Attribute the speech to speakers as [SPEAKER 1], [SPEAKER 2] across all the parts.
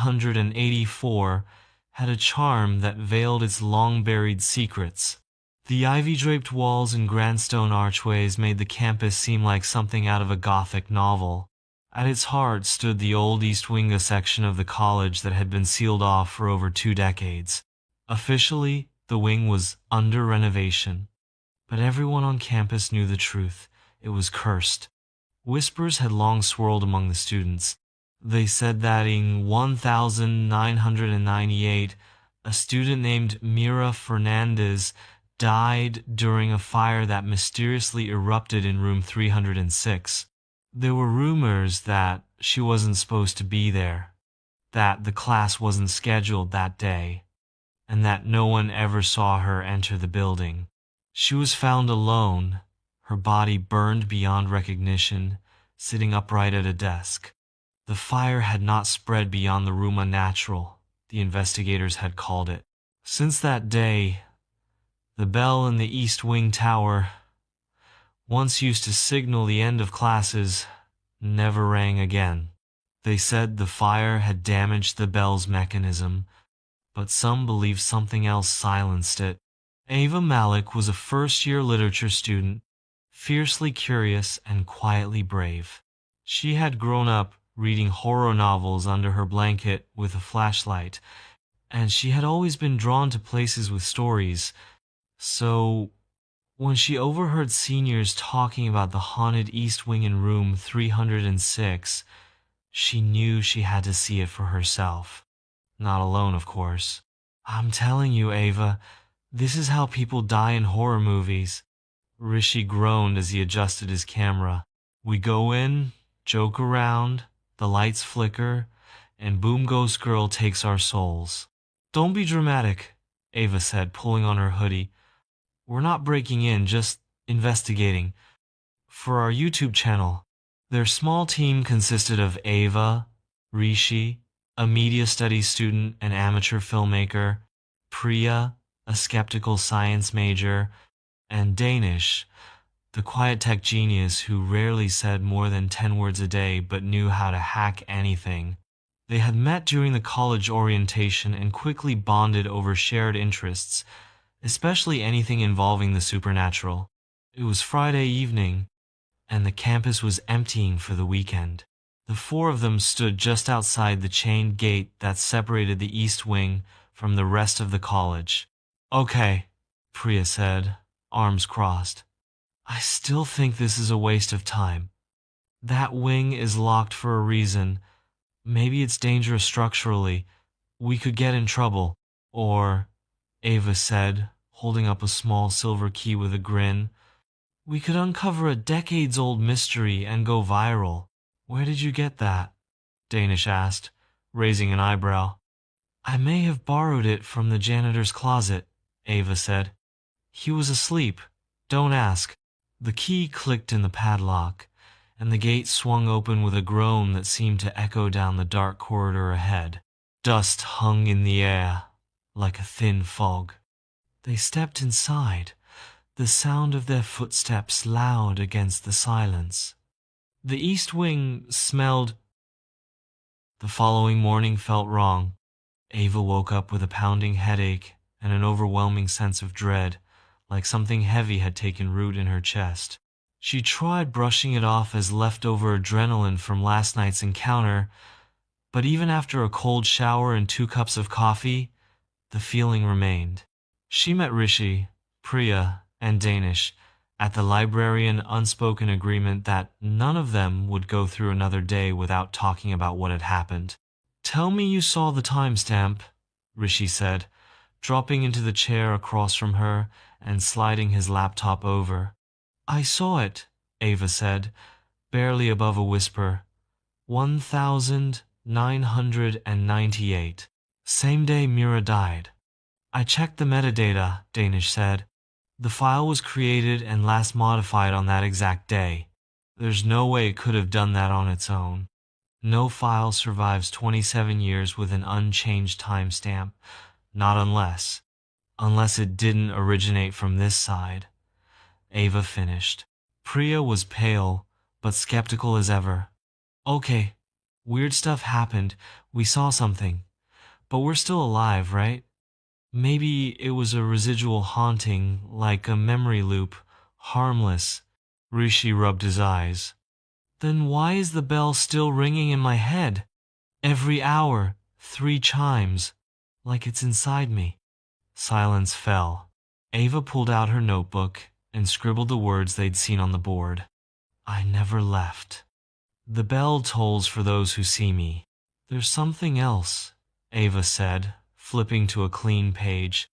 [SPEAKER 1] 984 had a charm that veiled its long-buried secrets. The ivy-draped walls and grand stone archways made the campus seem like something out of a Gothic novel. At its heart stood the old East Wing section of the college that had been sealed off for over 2 decades. Officially, the wing was under renovation. But everyone on campus knew the truth. It was cursed. Whispers had long swirled among the students. They said that in 1998, a student named Mira Fernandez died during a fire that mysteriously erupted in room 306. There were rumors that she wasn't supposed to be there, that the class wasn't scheduled that day, and that no one ever saw her enter the building. She was found alone, her body burned beyond recognition, sitting upright at a desk. The fire had not spread beyond the room unnatural, the investigators had called it. Since that day, the bell in the East Wing tower, once used to signal the end of classes, never rang again. They said the fire had damaged the bell's mechanism, but some believed something else silenced it. Ava Malik was a first-year literature student, fiercely curious and quietly brave. She had grown up reading horror novels under her blanket with a flashlight, and she had always been drawn to places with stories. So, when she overheard seniors talking about the haunted East Wing in room 306, she knew she had to see it for herself. Not alone, of course. "I'm telling you, Ava, this is how people die in horror movies." Rishi groaned as he adjusted his camera. "We go in, joke around, the lights flicker, and boom Ghost Girl takes our souls." "Don't be dramatic," Ava said, pulling on her hoodie. "We're not breaking in, just investigating. For our YouTube channel." Their small team consisted of Ava, Rishi, a media studies student and amateur filmmaker, Priya, a skeptical science major, and Danish, the quiet tech genius who rarely said more than 10 words a day but knew how to hack anything. They had met during the college orientation and quickly bonded over shared interests, especially anything involving the supernatural. It was Friday evening, and the campus was emptying for the weekend. The 4 of them stood just outside the chained gate that separated the East Wing from the rest of the college. "Okay," Priya said, arms crossed. "I still think this is a waste of time. That wing is locked for a reason. Maybe it's dangerous structurally. We could get in trouble. Or," Ava said, holding up a small silver key with a grin, "we could uncover a decades-old mystery and go viral." "Where did you get that?" Danish asked, raising an eyebrow. "I may have borrowed it from the janitor's closet," Ava said. "He was asleep. Don't ask." The key clicked in the padlock, and the gate swung open with a groan that seemed to echo down the dark corridor ahead. Dust hung in the air, like a thin fog. They stepped inside, the sound of their footsteps loud against the silence. The East Wing smelled. The following morning felt wrong. Ava woke up with a pounding headache and an overwhelming sense of dread, like something heavy had taken root in her chest. She tried brushing it off as leftover adrenaline from last night's encounter, but even after a cold shower and 2 cups of coffee, the feeling remained. She met Rishi, Priya, and Danish at the librarian unspoken agreement that none of them would go through another day without talking about what had happened. "Tell me you saw the timestamp," Rishi said, dropping into the chair across from her and sliding his laptop over. "I saw it," Ava said, barely above a whisper. 1998. Same day Mira died. "I checked the metadata," Danish said. "The file was created and last modified on that exact day. There's no way it could have done that on its own. No file survives 27 years with an unchanged timestamp, not unless it didn't originate from this side," Ava finished. Priya was pale, but skeptical as ever. "Okay, Weird stuff happened. We saw something. But we're still alive, right? Maybe it was a residual haunting, like a memory loop. Harmless. Rishi rubbed his eyes. Then why is the bell still ringing in my head? Every hour, 3 chimes. Like it's inside me. Silence fell. Ava pulled out her notebook and scribbled the words they'd seen on the board. I never left. The bell tolls for those who see me. There's something else, Ava said, flipping to a clean page.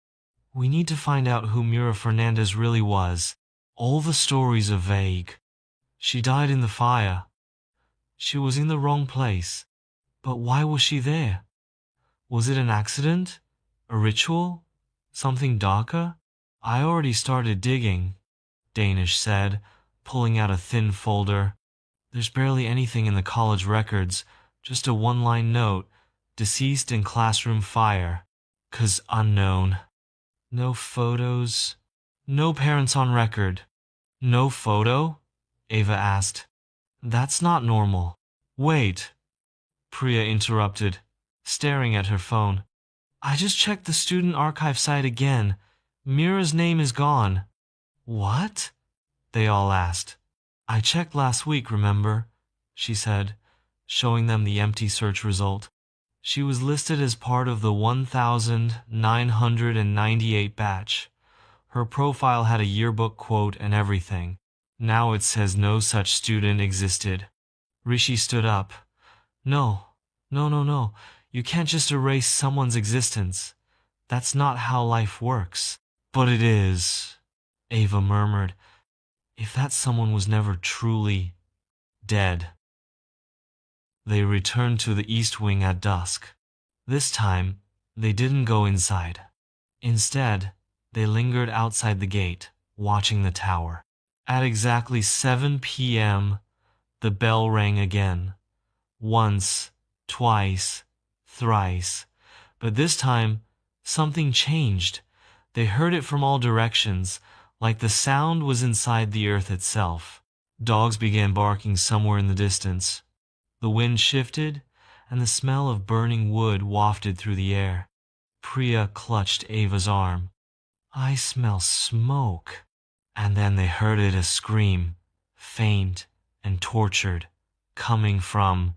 [SPEAKER 1] We need to find out who Mira Fernandez really was. All the stories are vague. She died in the fire. She was in the wrong place. But why was she there? Was it an accident? A ritual? Something darker? I already started digging, Danish said, pulling out a thin folder. There's barely anything in the college records, just a one-line note, deceased in classroom fire. 'Cause unknown. No photos. No parents on record. No photo? Ava asked. That's not normal. Wait, Priya interrupted, staring at her phone. I just checked the student archive site again. Mira's name is gone. What? They all asked. I checked last week, remember? She said, showing them the empty search result. She was listed as part of the 1998 batch. Her profile had a yearbook quote and everything. Now it says no such student existed. Rishi stood up. No. You can't just erase someone's existence. That's not how life works. But it is, Ava murmured. If that someone was never truly dead. They returned to the east wing at dusk. This time, they didn't go inside. Instead, they lingered outside the gate, watching the tower. At exactly 7 p.m., the bell rang again. Once, twice, thrice. But this time, something changed. They heard it from all directions, like the sound was inside the earth itself. Dogs began barking somewhere in the distance. The wind shifted, and the smell of burning wood wafted through the air. Priya clutched Ava's arm. I smell smoke. And then they heard it a scream, faint and tortured, coming from...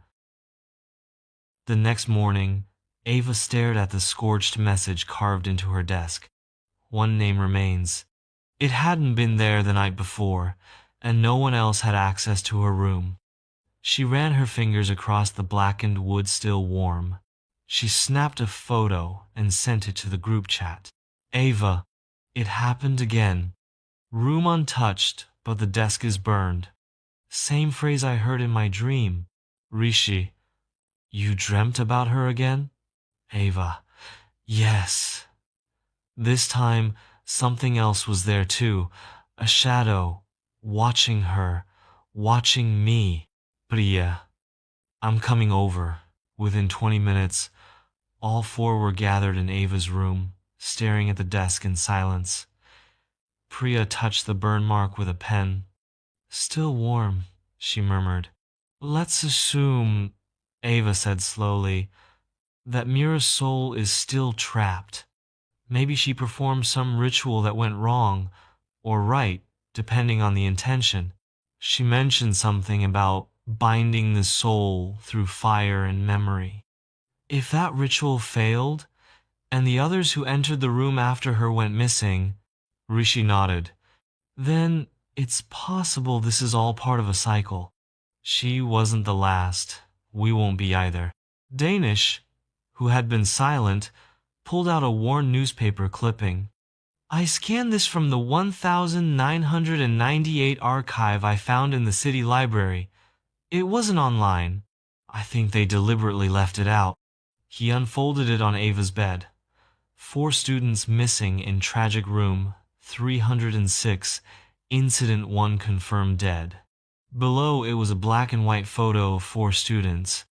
[SPEAKER 1] The next morning, Ava stared at the scorched message carved into her desk. One name remains. It hadn't been there the night before, and no one else had access to her room. She ran her fingers across the blackened wood still warm. She snapped a photo and sent it to the group chat. Ava, it happened again. Room untouched, but the desk is burned. Same phrase I heard in my dream. Rishi, you dreamt about her again? Ava, yes. This time, something else was there too. A shadow, watching her, watching me. Priya, I'm coming over. Within 20 minutes, all 4 were gathered in Ava's room, staring at the desk in silence. Priya touched the burn mark with a pen. Still warm, she murmured. Let's assume, Ava said slowly, that Mira's soul is still trapped. Maybe she performed some ritual that went wrong, or right, depending on the intention. She mentioned something about binding the soul through fire and memory. If that ritual failed, and the others who entered the room after her went missing, Rishi nodded, then it's possible this is all part of a cycle. She wasn't the last. We won't be either. Danish, who had been silent, pulled out a worn newspaper clipping. I scanned this from the 1998 archive I found in the city library. It wasn't online. I think they deliberately left it out. He unfolded it on Ava's bed. 4 students missing in tragic room 306, incident 1 confirmed dead. Below it was a black and white photo of 4 students.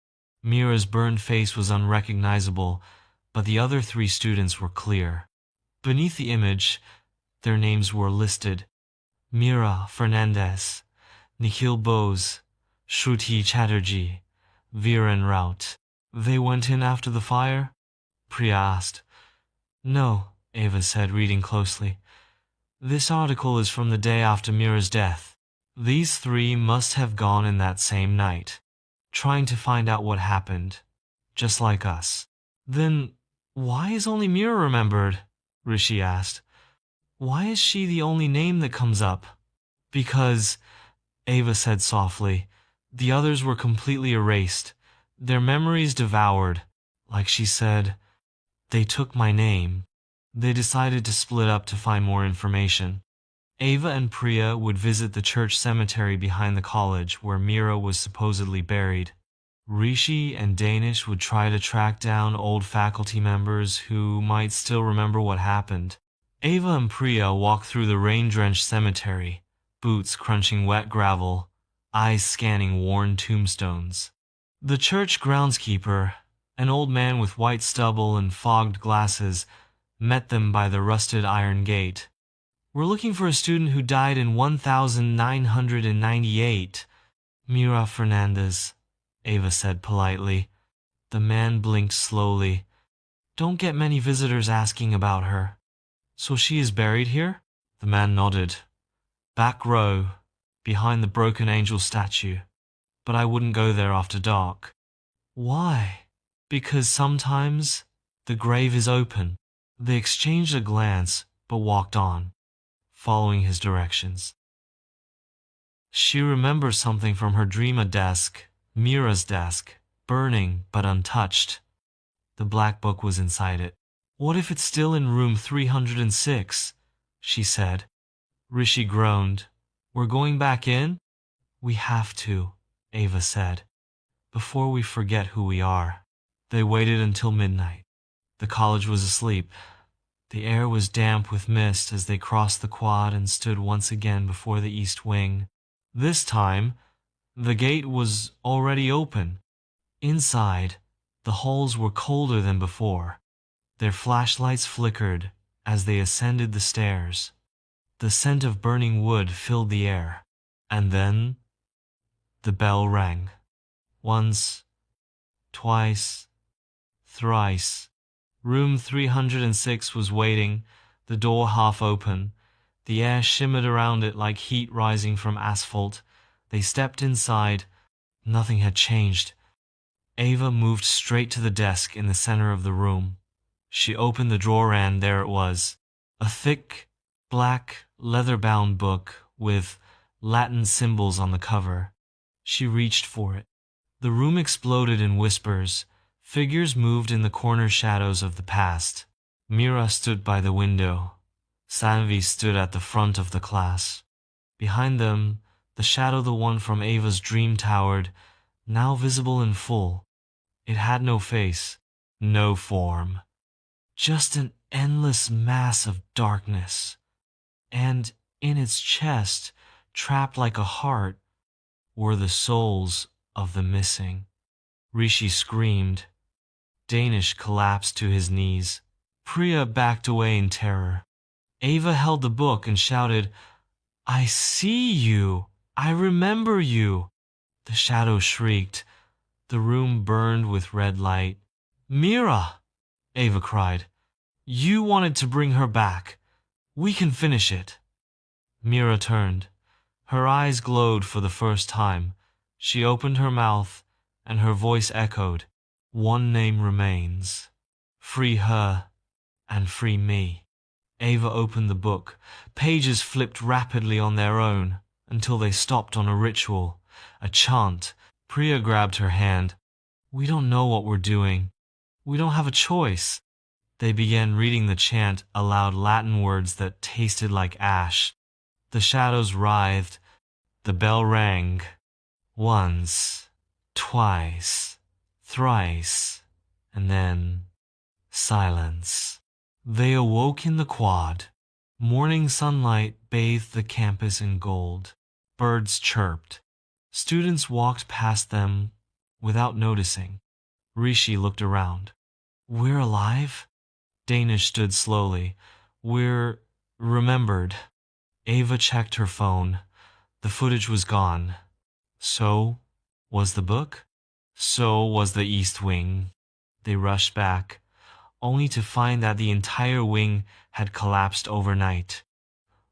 [SPEAKER 1] Mira's burned face was unrecognizable, but the other 3 students were clear. Beneath the image, their names were listed. Mira Fernandez, Nikhil Bose, Shruti Chatterjee. Vera en route. They went in after the fire? Priya asked. No, Ava said, reading closely. This article is from the day after Mira's death. These three must have gone in that same night, trying to find out what happened, just like us. Then why is only Mira remembered? Rishi asked. Why is she the only name that comes up? Because, Ava said softly, the others were completely erased, their memories devoured. Like she said, they took my name. They decided to split up to find more information. Ava and Priya would visit the church cemetery behind the college where Mira was supposedly buried. Rishi and Danish would try to track down old faculty members who might still remember what happened. Ava and Priya walked through the rain-drenched cemetery, boots crunching wet gravel, eyes scanning worn tombstones. The church groundskeeper, an old man with white stubble and fogged glasses, met them by the rusted iron gate. We're looking for a student who died in 1998. Mira Fernandez, Ava said politely. The man blinked slowly. Don't get many visitors asking about her. So she is buried here? The man nodded. Back row, behind the broken angel statue. But I wouldn't go there after dark. Why? Because sometimes the grave is open. They exchanged a glance, but walked on, following his directions. She remembers something from her dreamer desk, Mira's desk, burning but untouched. The black book was inside it. What if it's still in room 306? She said. Rishi groaned. We're going back in? We have to, Ava said, before we forget who we are. They waited until midnight. The college was asleep. The air was damp with mist as they crossed the quad and stood once again before the east wing. This time, the gate was already open. Inside, the halls were colder than before. Their flashlights flickered as they ascended the stairs. The scent of burning wood filled the air. And then, the bell rang. Once, twice, thrice. Room 306 was waiting, the door half open. The air shimmered around it like heat rising from asphalt. They stepped inside. Nothing had changed. Ava moved straight to the desk in the center of the room. She opened the drawer and there it was. A thick, black, leather-bound book with Latin symbols on the cover. She reached for it. The room exploded in whispers. Figures moved in the corner shadows of the past. Mira stood by the window. Sanvi stood at the front of the class. Behind them, the shadow the one from Ava's dream towered, now visible in full. It had no face, no form. Just an endless mass of darkness. And in its chest, trapped like a heart, were the souls of the missing. Rishi screamed. Danish collapsed to his knees. Priya backed away in terror. Ava held the book and shouted, I see you! I remember you! The shadow shrieked. The room burned with red light. Mira! Ava cried. You wanted to bring her back. We can finish it. Mira turned. Her eyes glowed for the first time. She opened her mouth, and her voice echoed. One name remains. Free her, and free me. Ava opened the book. Pages flipped rapidly on their own, until they stopped on a ritual, a chant. Priya grabbed her hand. We don't know what we're doing. We don't have a choice. They began reading the chant aloud, Latin words that tasted like ash. The shadows writhed. The bell rang. Once, twice, thrice, and then silence. They awoke in the quad. Morning sunlight bathed the campus in gold. Birds chirped. Students walked past them without noticing. Rishi looked around. We're alive? Danish stood slowly. We're remembered. Ava checked her phone. The footage was gone. So, was the book? So was the east wing. They rushed back, only to find that the entire wing had collapsed overnight.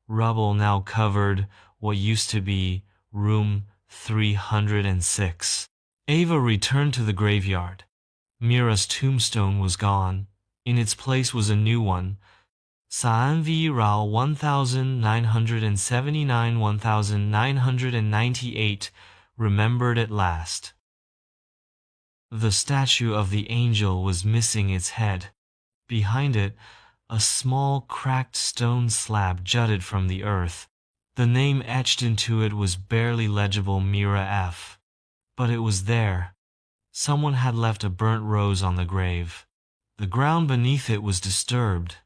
[SPEAKER 1] Rubble now covered what used to be room 306. Ava returned to the graveyard. Mira's tombstone was gone. In its place was a new one. Saan V. Rao 1979-1998, remembered at last. The statue of the angel was missing its head. Behind it, a small cracked stone slab jutted from the earth. The name etched into it was barely legible, Mira F. But it was there. Someone had left a burnt rose on the grave. The ground beneath it was disturbed,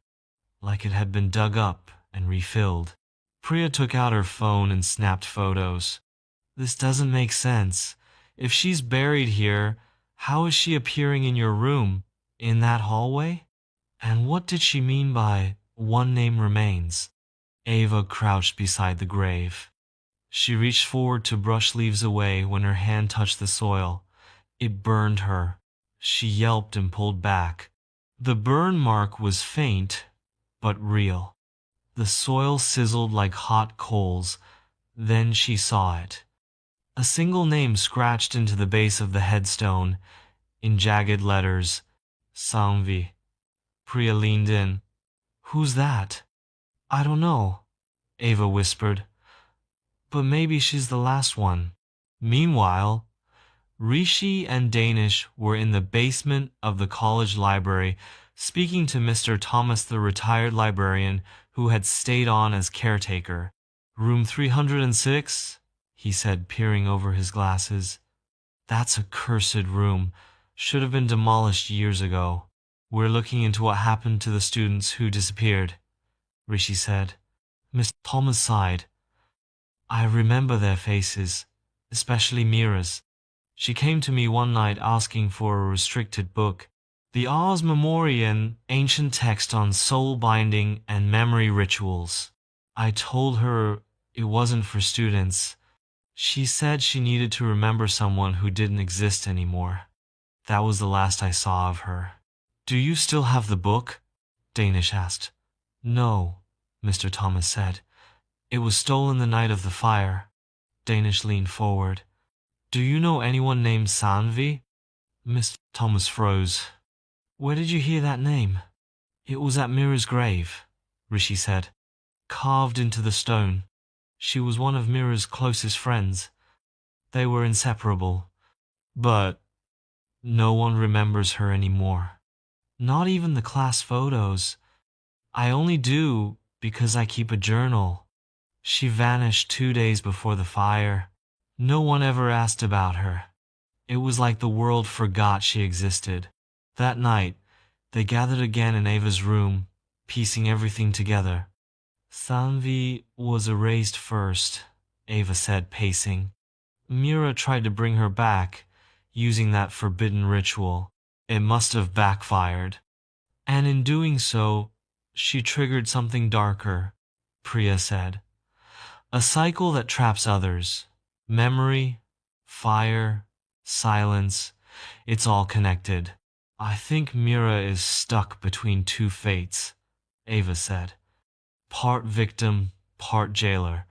[SPEAKER 1] like it had been dug up and refilled. Priya took out her phone and snapped photos. This doesn't make sense. If she's buried here, how is she appearing in your room, in that hallway? And what did she mean by one name remains? Ava crouched beside the grave. She reached forward to brush leaves away when her hand touched the soil. It burned her. She yelped and pulled back. The burn mark was faint, but real. The soil sizzled like hot coals. Then she saw it. A single name scratched into the base of the headstone, in jagged letters, Sanvi. Priya leaned in. Who's that? I don't know, Ava whispered. But maybe she's the last one. Meanwhile, Rishi and Danish were in the basement of the college library, speaking to Mr. Thomas, the retired librarian who had stayed on as caretaker. Room 306, he said, peering over his glasses. That's a cursed room. Should have been demolished years ago. We're looking into what happened to the students who disappeared, Rishi said. Miss Thomas sighed. I remember their faces, especially Mira's. She came to me one night asking for a restricted book, the Ars Memoriae, ancient text on soul binding and memory rituals. I told her it wasn't for students. She said she needed to remember someone who didn't exist anymore. That was the last I saw of her. Do you still have the book? Danish asked. No, Mr. Thomas said. It was stolen the night of the fire. Danish leaned forward. Do you know anyone named Sanvi? Mr. Thomas froze. Where did you hear that name? It was at Mira's grave, Rishi said. Carved into the stone. She was one of Mira's closest friends. They were inseparable. But no one remembers her anymore. Not even the class photos. I only do because I keep a journal. She vanished 2 days before the fire. No one ever asked about her. It was like the world forgot she existed. That night, they gathered again in Ava's room, piecing everything together. Sanvi was erased first, Ava said, pacing. Mira tried to bring her back, using that forbidden ritual. It must have backfired. And in doing so, she triggered something darker, Priya said. A cycle that traps others. Memory, fire, silence, it's all connected. I think Mira is stuck between two fates, Ava said. Part victim, part jailer.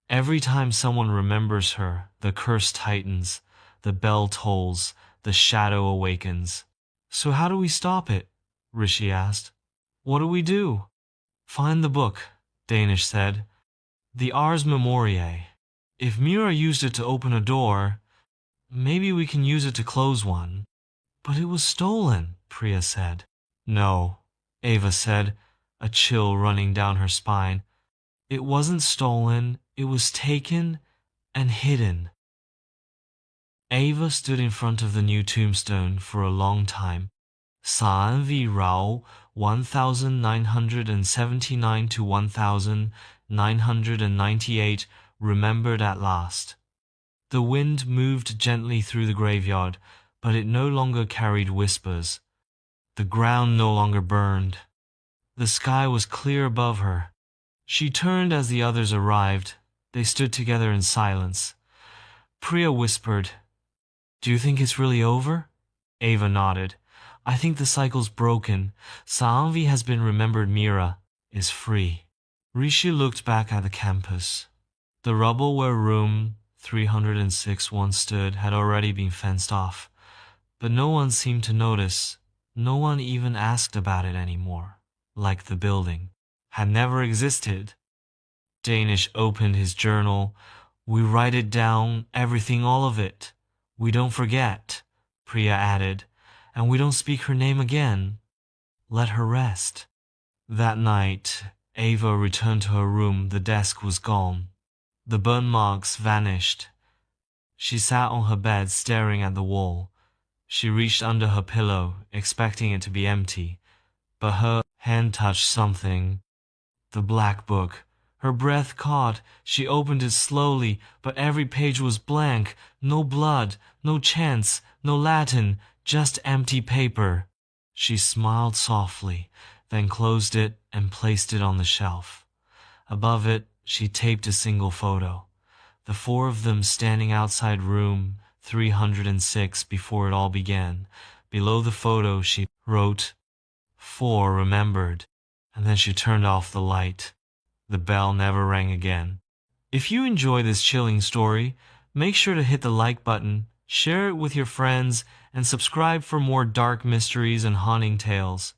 [SPEAKER 1] Every time someone remembers her, the curse tightens, the bell tolls, the shadow awakens. So how do we stop it? Rishi asked. What do we do? Find the book, Danish said. The Ars Memoriae. If Mira used it to open a door, maybe we can use it to close one. But it was stolen, Priya said. No, Ava said, a chill running down her spine. It wasn't stolen, it was taken and hidden. Ava stood in front of the new tombstone for a long time. Saan V. Rao, 1979 to 1998, remembered at last. The wind moved gently through the graveyard, but it no longer carried whispers. The ground no longer burned. The sky was clear above her. She turned as the others arrived. They stood together in silence. Priya whispered, Do you think it's really over? Ava nodded. I think the cycle's broken. Saanvi has been remembered. Mira is free. Rishi looked back at the campus. The rubble where room 306 once stood had already been fenced off, but no one seemed to notice. No one even asked about it anymore, like the building had never existed. Danish opened his journal. We write it down, everything, all of it. We don't forget, Priya added, and we don't speak her name again. Let her rest. That night, Ava returned to her room. The desk was gone. The burn marks vanished. She sat on her bed staring at the wall. She reached under her pillow, expecting it to be empty, but her hand touched something. The black book. Her breath caught. She opened it slowly, but every page was blank. No blood, no chants, no Latin, just empty paper. She smiled softly, then closed it and placed it on the shelf. Above it, she taped a single photo. The four of them standing outside room 306 before it all began. Below the photo, she wrote, 4 remembered, and then she turned off the light. The bell never rang again. If you enjoy this chilling story, make sure to hit the like button, share it with your friends, and subscribe for more dark mysteries and haunting tales.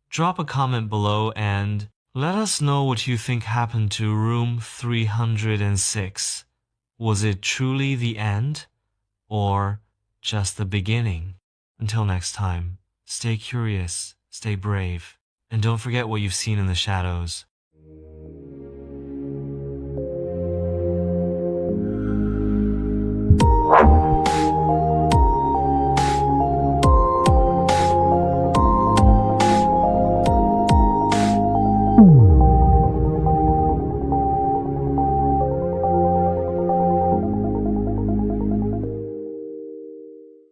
[SPEAKER 1] Drop a comment below and let us know what you think happened to room 306. Was it truly the end? Or just the beginning? Until next time, stay curious, stay brave, and don't forget what you've seen in the shadows.